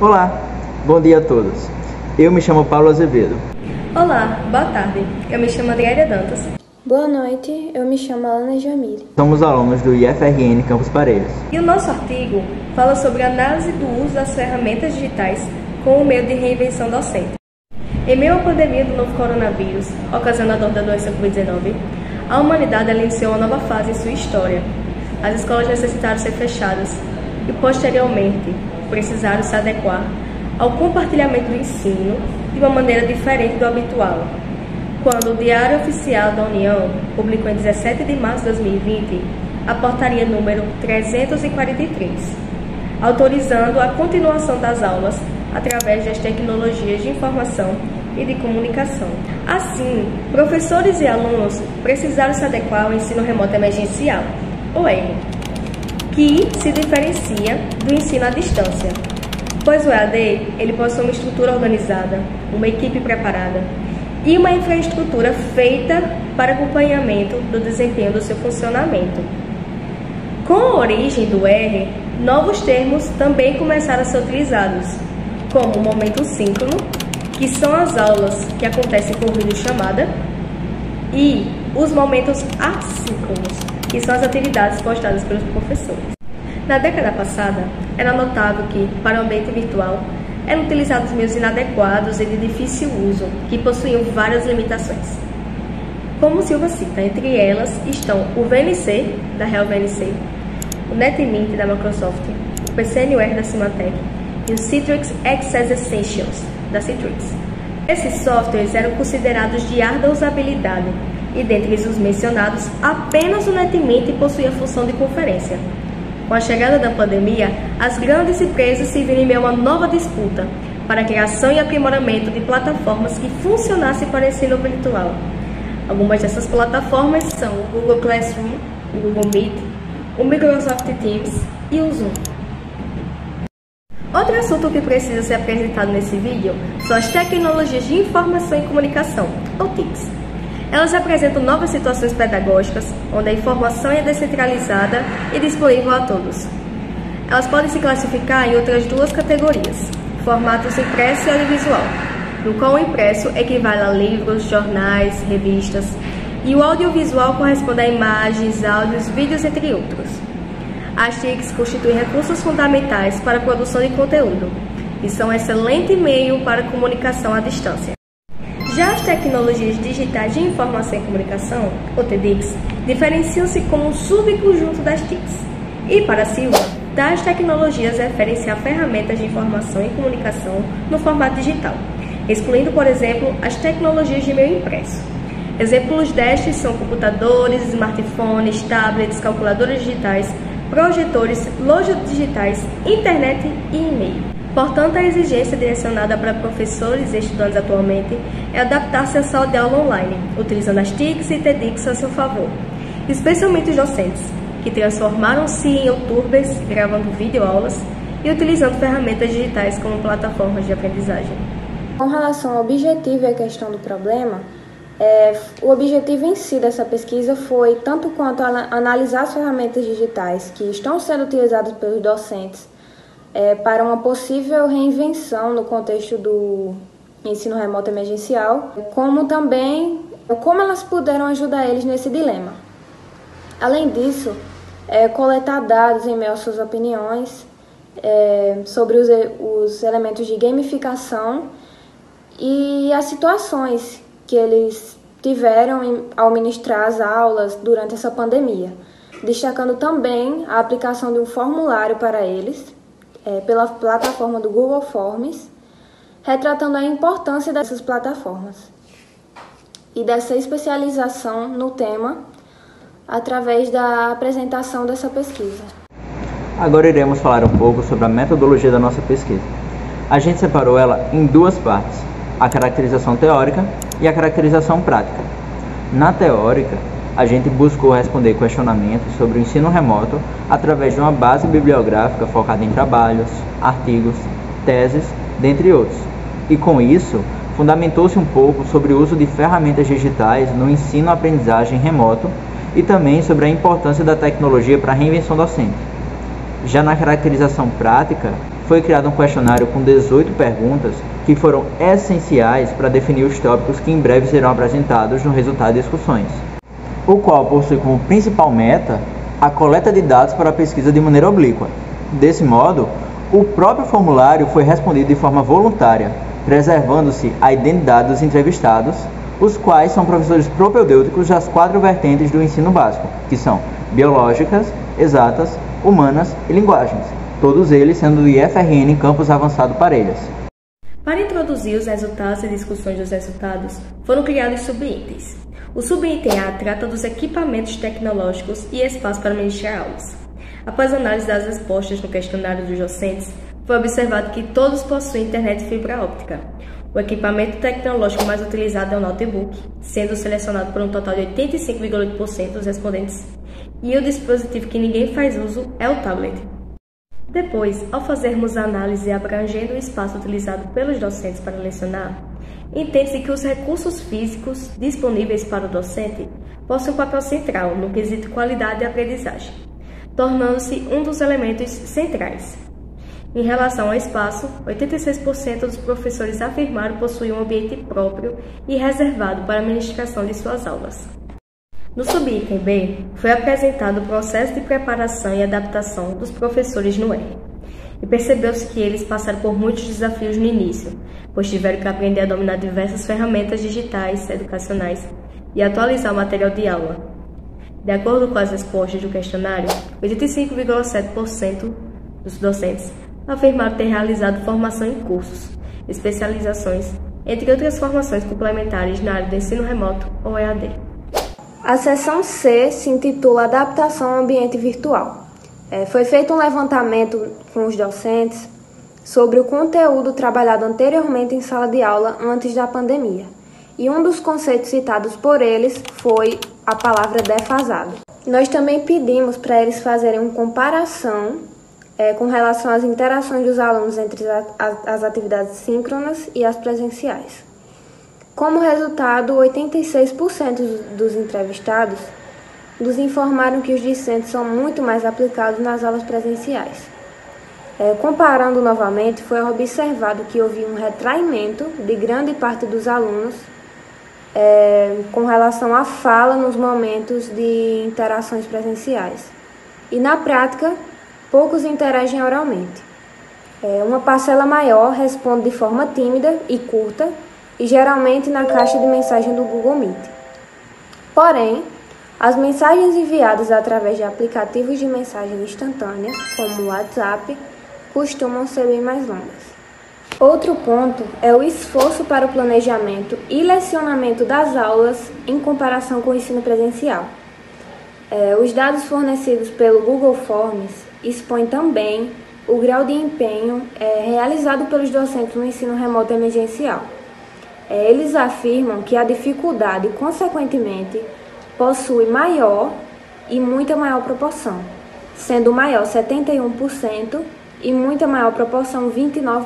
Olá, bom dia a todos. Eu me chamo Paulo Azevedo. Olá, boa tarde. Eu me chamo Adriana Dantas. Boa noite, eu me chamo Alana Jamile. Somos alunos do IFRN Campos Parelhos. E o nosso artigo fala sobre a análise do uso das ferramentas digitais como meio de reinvenção docente. Em meio à pandemia do novo coronavírus, ocasionador da doença Covid-19, a humanidade iniciou uma nova fase em sua história. As escolas necessitaram ser fechadas e, posteriormente, precisaram se adequar ao compartilhamento do ensino de uma maneira diferente do habitual. Quando o Diário Oficial da União publicou em 17 de março de 2020 a portaria número 343, autorizando a continuação das aulas através das tecnologias de informação e de comunicação. Assim, professores e alunos precisaram se adequar ao ensino remoto emergencial, o ERE, que se diferencia do ensino à distância, pois o EAD ele possui uma estrutura organizada, uma equipe preparada e uma infraestrutura feita para acompanhamento do desempenho do seu funcionamento. Com a origem do R, novos termos também começaram a ser utilizados, como o momento síncrono, que são as aulas que acontecem por videochamada, e os momentos assíncronos, que são as atividades postadas pelos professores. Na década passada, era notável que, para o ambiente virtual, eram utilizados meios inadequados e de difícil uso, que possuíam várias limitações. Como Silva cita, entre elas estão o VNC, da Real VNC, o NetMint, da Microsoft, o PCNUR, da Symantec, e o Citrix Access Essentials, da Citrix. Esses softwares eram considerados de arda usabilidade, e dentre os mencionados, apenas o NetMint possuía a função de conferência. Com a chegada da pandemia, as grandes empresas se viram em meio a uma nova disputa para a criação e aprimoramento de plataformas que funcionassem para o ensino virtual. Algumas dessas plataformas são o Google Classroom, o Google Meet, o Microsoft Teams e o Zoom. Outro assunto que precisa ser apresentado nesse vídeo são as tecnologias de informação e comunicação, ou TICs. Elas apresentam novas situações pedagógicas, onde a informação é descentralizada e disponível a todos. Elas podem se classificar em outras duas categorias: formatos impresso e audiovisual, no qual o impresso equivale a livros, jornais, revistas, e o audiovisual corresponde a imagens, áudios, vídeos, entre outros. As TICs constituem recursos fundamentais para a produção de conteúdo e são um excelente meio para a comunicação à distância. Já as tecnologias digitais de informação e comunicação, ou TDICs, diferenciam-se como um subconjunto das TICs. E, para Silva, tais tecnologias referem-se a ferramentas de informação e comunicação no formato digital, excluindo, por exemplo, as tecnologias de meio impresso. Exemplos destes são computadores, smartphones, tablets, calculadoras digitais, projetores, lojas digitais, internet e e-mail. Portanto, a exigência direcionada para professores e estudantes atualmente é adaptar-se à sala de aula online, utilizando as TICs e TDICs a seu favor, especialmente os docentes, que transformaram-se em youtubers gravando videoaulas e utilizando ferramentas digitais como plataformas de aprendizagem. Com relação ao objetivo e à questão do problema, o objetivo em si dessa pesquisa foi tanto quanto analisar as ferramentas digitais que estão sendo utilizadas pelos docentes para uma possível reinvenção no contexto do ensino remoto emergencial, como também como elas puderam ajudar eles nesse dilema. Além disso, coletar dados em meio às suas opiniões sobre os elementos de gamificação e as situações que eles tiveram ao ministrar as aulas durante essa pandemia, destacando também a aplicação de um formulário para eles, pela plataforma do Google Forms, retratando a importância dessas plataformas e dessa especialização no tema através da apresentação dessa pesquisa. Agora iremos falar um pouco sobre a metodologia da nossa pesquisa. A gente separou ela em duas partes: a caracterização teórica e a caracterização prática. Na teórica, a gente buscou responder questionamentos sobre o ensino remoto através de uma base bibliográfica focada em trabalhos, artigos, teses, dentre outros. E com isso, fundamentou-se um pouco sobre o uso de ferramentas digitais no ensino-aprendizagem remoto e também sobre a importância da tecnologia para a reinvenção docente. Já na caracterização prática, foi criado um questionário com 18 perguntas que foram essenciais para definir os tópicos que em breve serão apresentados no resultado de discussões, o qual possui como principal meta a coleta de dados para a pesquisa de maneira oblíqua. Desse modo, o próprio formulário foi respondido de forma voluntária, preservando-se a identidade dos entrevistados, os quais são professores propedêuticos das 4 vertentes do ensino básico, que são biológicas, exatas, humanas e linguagens, todos eles sendo do IFRN Campus Avançado Parelhas. Para introduzir os resultados e discussões dos resultados, foram criados subitens. O subitem A trata dos equipamentos tecnológicos e espaço para ministrar aulas. Após a análise das respostas no questionário dos docentes, foi observado que todos possuem internet fibra óptica. O equipamento tecnológico mais utilizado é o notebook, sendo selecionado por um total de 85,8% dos respondentes, e o dispositivo que ninguém faz uso é o tablet. Depois, ao fazermos a análise abrangendo o espaço utilizado pelos docentes para lecionar, entende-se que os recursos físicos disponíveis para o docente possuem um papel central no quesito qualidade de aprendizagem, tornando-se um dos elementos centrais. Em relação ao espaço, 86% dos professores afirmaram possuir um ambiente próprio e reservado para a ministração de suas aulas. No subitem B, foi apresentado o processo de preparação e adaptação dos professores no R, e percebeu-se que eles passaram por muitos desafios no início, pois tiveram que aprender a dominar diversas ferramentas digitais educacionais e atualizar o material de aula. De acordo com as respostas do questionário, 85,7% dos docentes afirmaram ter realizado formação em cursos, especializações, entre outras formações complementares na área do ensino remoto ou EAD. A seção C se intitula Adaptação ao Ambiente Virtual. Foi feito um levantamento com os docentes sobre o conteúdo trabalhado anteriormente em sala de aula antes da pandemia. E um dos conceitos citados por eles foi a palavra defasado. Nós também pedimos para eles fazerem uma comparação com relação às interações dos alunos entre as atividades síncronas e as presenciais. Como resultado, 86% dos entrevistados nos informaram que os discentes são muito mais aplicados nas aulas presenciais. Comparando novamente, foi observado que houve um retraimento de grande parte dos alunos com relação à fala nos momentos de interações presenciais. E na prática, poucos interagem oralmente. Uma parcela maior responde de forma tímida e curta, e geralmente na caixa de mensagem do Google Meet. Porém, as mensagens enviadas através de aplicativos de mensagem instantânea, como o WhatsApp, costumam ser bem mais longas. Outro ponto é o esforço para o planejamento e lecionamento das aulas em comparação com o ensino presencial. Os dados fornecidos pelo Google Forms expõem também o grau de empenho realizado pelos docentes no ensino remoto emergencial. Eles afirmam que a dificuldade, consequentemente, possui maior e muita maior proporção, sendo maior 71% e muita maior proporção 29%.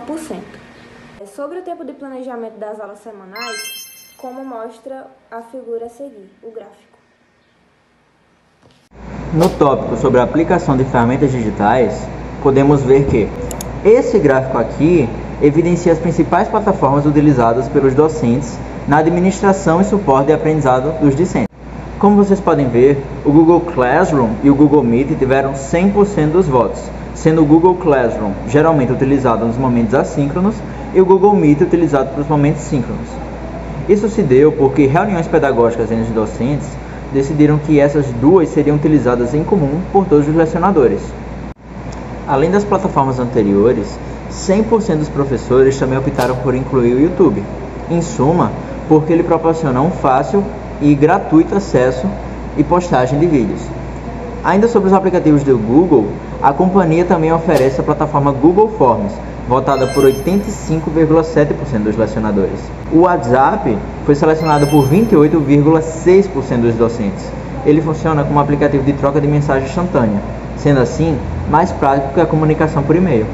Sobre o tempo de planejamento das aulas semanais, como mostra a figura a seguir, o gráfico. No tópico sobre a aplicação de ferramentas digitais, podemos ver que esse gráfico aqui evidencia as principais plataformas utilizadas pelos docentes na administração e suporte de aprendizado dos discentes. Como vocês podem ver, o Google Classroom e o Google Meet tiveram 100% dos votos, sendo o Google Classroom geralmente utilizado nos momentos assíncronos e o Google Meet utilizado para os momentos síncronos. Isso se deu porque reuniões pedagógicas entre os docentes decidiram que essas duas seriam utilizadas em comum por todos os lecionadores. Além das plataformas anteriores, 100% dos professores também optaram por incluir o YouTube, em suma, porque ele proporciona um fácil e gratuito acesso e postagem de vídeos. Ainda sobre os aplicativos do Google, a companhia também oferece a plataforma Google Forms, votada por 85,7% dos lecionadores. O WhatsApp foi selecionado por 28,6% dos docentes. Ele funciona como aplicativo de troca de mensagem instantânea, sendo assim mais prático que a comunicação por e-mail.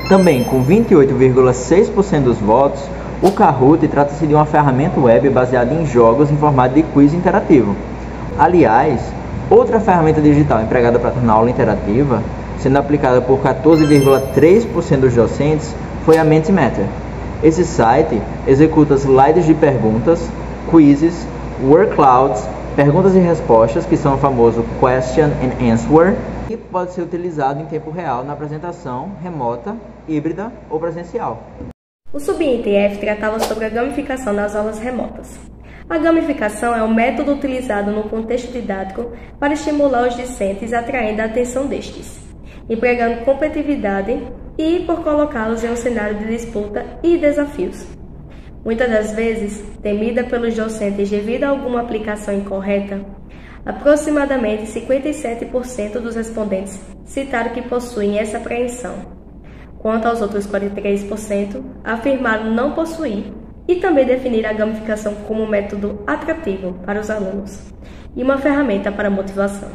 Também com 28,6% dos votos, o Kahoot trata-se de uma ferramenta web baseada em jogos em formato de quiz interativo. Aliás, outra ferramenta digital empregada para tornar a aula interativa sendo aplicada por 14,3% dos docentes, foi a Mentimeter. Esse site executa slides de perguntas, quizzes, word clouds, perguntas e respostas, que são o famoso question and answer, e pode ser utilizado em tempo real na apresentação remota, híbrida ou presencial. O subitem F tratava sobre a gamificação nas aulas remotas. A gamificação é um método utilizado no contexto didático para estimular os discentes, atraindo a atenção destes, empregando competitividade e por colocá-los em um cenário de disputa e desafios. Muitas das vezes, temida pelos docentes devido a alguma aplicação incorreta, aproximadamente 57% dos respondentes citaram que possuem essa apreensão, quanto aos outros 43% afirmaram não possuir e também definir a gamificação como um método atrativo para os alunos e uma ferramenta para a motivação.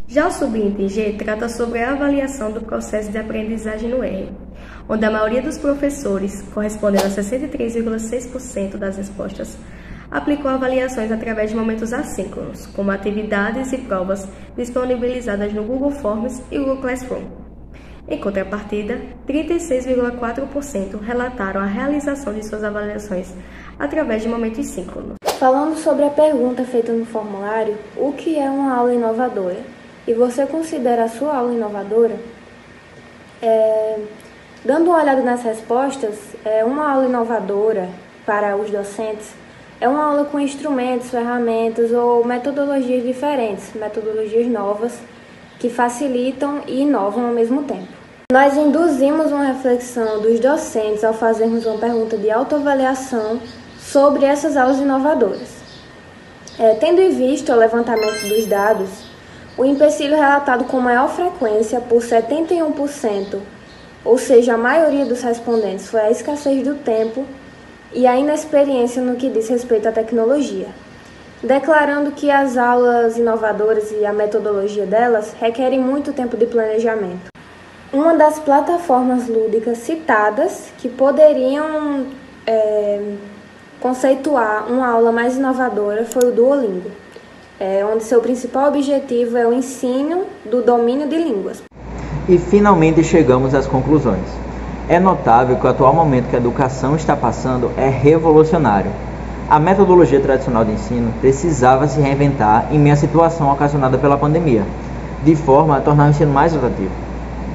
Já o subitem G trata sobre a avaliação do processo de aprendizagem no R, onde a maioria dos professores, correspondendo a 63,6% das respostas, aplicou avaliações através de momentos assíncronos, como atividades e provas disponibilizadas no Google Forms e Google Classroom. Em contrapartida, 36,4% relataram a realização de suas avaliações através de momentos síncronos. Falando sobre a pergunta feita no formulário, o que é uma aula inovadora? E você considera a sua aula inovadora? Dando uma olhada nas respostas, uma aula inovadora para os docentes é uma aula com instrumentos, ferramentas ou metodologias diferentes, metodologias novas, que facilitam e inovam ao mesmo tempo. Nós induzimos uma reflexão dos docentes ao fazermos uma pergunta de autoavaliação sobre essas aulas inovadoras. Tendo em vista o levantamento dos dados, o empecilho relatado com maior frequência, por 71%, ou seja, a maioria dos respondentes, foi a escassez do tempo e a inexperiência no que diz respeito à tecnologia, declarando que as aulas inovadoras e a metodologia delas requerem muito tempo de planejamento. Uma das plataformas lúdicas citadas que poderiam conceituar uma aula mais inovadora foi o Duolingo, onde seu principal objetivo é o ensino do domínio de línguas. E finalmente chegamos às conclusões. É notável que o atual momento que a educação está passando é revolucionário. A metodologia tradicional de ensino precisava se reinventar em meio à situação ocasionada pela pandemia, de forma a tornar o ensino mais atrativo.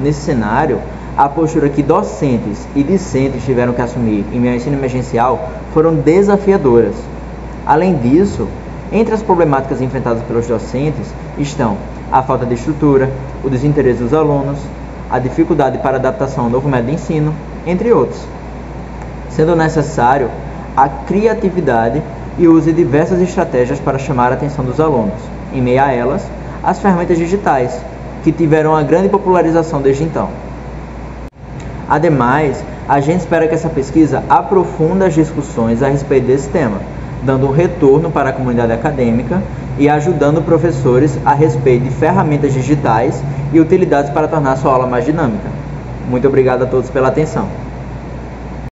Nesse cenário, a postura que docentes e discentes tiveram que assumir em meio ao ensino emergencial foram desafiadoras. Além disso, entre as problemáticas enfrentadas pelos docentes estão a falta de estrutura, o desinteresse dos alunos, a dificuldade para adaptação ao novo método de ensino, entre outros, sendo necessário a criatividade e o uso de diversas estratégias para chamar a atenção dos alunos. Em meio a elas, as ferramentas digitais, que tiveram uma grande popularização desde então. Ademais, a gente espera que essa pesquisa aprofunde as discussões a respeito desse tema, dando um retorno para a comunidade acadêmica e ajudando professores a respeito de ferramentas digitais e utilidades para tornar a sua aula mais dinâmica. Muito obrigado a todos pela atenção.